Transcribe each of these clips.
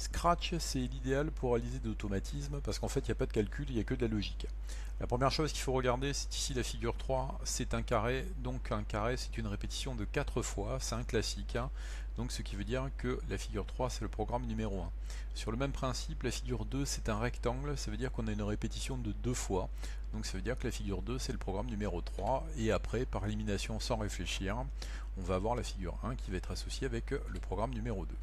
Scratch, c'est l'idéal pour réaliser de l'automatisme parce qu'en fait, il n'y a pas de calcul, il n'y a que de la logique. La première chose qu'il faut regarder, c'est ici la figure 3, c'est un carré. Donc un carré, c'est une répétition de 4 fois, c'est un classique. Donc ce qui veut dire que la figure 3, c'est le programme numéro 1. Sur le même principe, la figure 2, c'est un rectangle, ça veut dire qu'on a une répétition de 2 fois. Donc ça veut dire que la figure 2, c'est le programme numéro 3. Et après, par élimination sans réfléchir, on va avoir la figure 1 qui va être associée avec le programme numéro 2.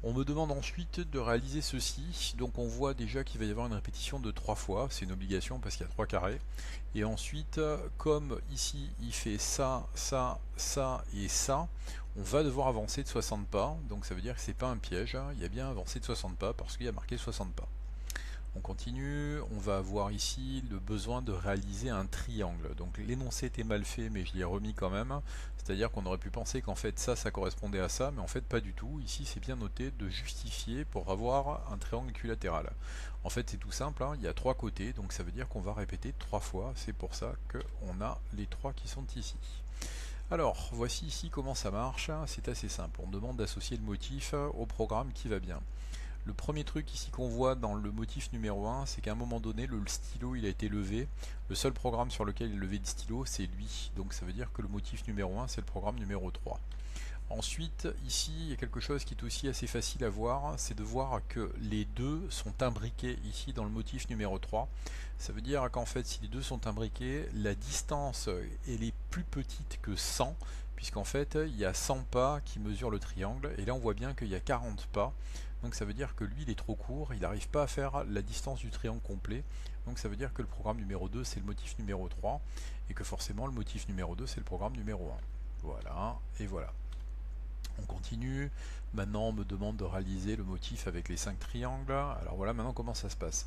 On me demande ensuite de réaliser ceci, donc on voit déjà qu'il va y avoir une répétition de 3 fois, c'est une obligation parce qu'il y a 3 carrés. Et ensuite, comme ici il fait ça, ça, ça et ça, on va devoir avancer de 60 pas, donc ça veut dire que c'est pas un piège, il y a bien avancé de 60 pas parce qu'il y a marqué 60 pas. On continue, on va avoir ici le besoin de réaliser un triangle. Donc l'énoncé était mal fait mais je l'ai remis quand même. C'est-à-dire qu'on aurait pu penser qu'en fait ça correspondait à ça, mais en fait pas du tout. Ici c'est bien noté de justifier pour avoir un triangle équilatéral. En fait c'est tout simple, il y a 3 côtés, donc ça veut dire qu'on va répéter 3 fois. C'est pour ça qu'on a les 3 qui sont ici. Alors, voici ici comment ça marche. C'est assez simple. On demande d'associer le motif au programme qui va bien. Le premier truc ici qu'on voit dans le motif numéro 1, c'est qu'à un moment donné, le stylo il a été levé. Le seul programme sur lequel il est levé le stylo, c'est lui. Donc ça veut dire que le motif numéro 1, c'est le programme numéro 3. Ensuite, ici, il y a quelque chose qui est aussi assez facile à voir, c'est de voir que les deux sont imbriqués ici dans le motif numéro 3. Ça veut dire qu'en fait, si les deux sont imbriqués, la distance elle est plus petite que 100, puisqu'en fait, il y a 100 pas qui mesurent le triangle, et là on voit bien qu'il y a 40 pas. Donc ça veut dire que lui, il est trop court, il n'arrive pas à faire la distance du triangle complet. Donc ça veut dire que le programme numéro 2, c'est le motif numéro 3, et que forcément, le motif numéro 2, c'est le programme numéro 1. Voilà, et voilà. On continue, maintenant on me demande de réaliser le motif avec les 5 triangles. Alors voilà maintenant comment ça se passe.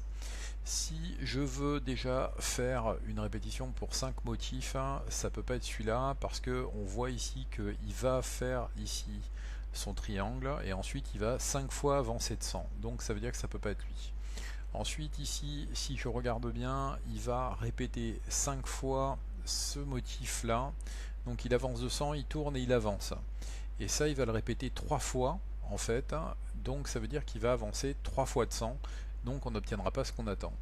Si je veux déjà faire une répétition pour 5 motifs, ça peut pas être celui-là parce que on voit ici qu'il va faire ici son triangle et ensuite il va 5 fois avancer de 100. Donc ça veut dire que ça peut pas être lui. Ensuite ici, si je regarde bien, il va répéter 5 fois ce motif là. Donc il avance de 100, il tourne et il avance. Et ça, il va le répéter 3 fois, en fait. Donc ça veut dire qu'il va avancer 3 fois de 100. Donc on n'obtiendra pas ce qu'on attend.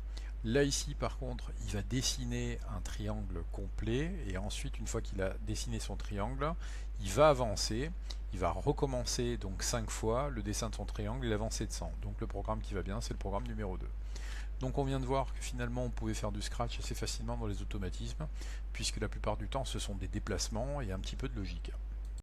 Là, ici, par contre, il va dessiner un triangle complet. Et ensuite, une fois qu'il a dessiné son triangle, il va avancer. Il va recommencer donc 5 fois le dessin de son triangle et l'avancer de 100. Donc le programme qui va bien, c'est le programme numéro 2. Donc on vient de voir que finalement on pouvait faire du scratch assez facilement dans les automatismes, puisque la plupart du temps ce sont des déplacements et un petit peu de logique.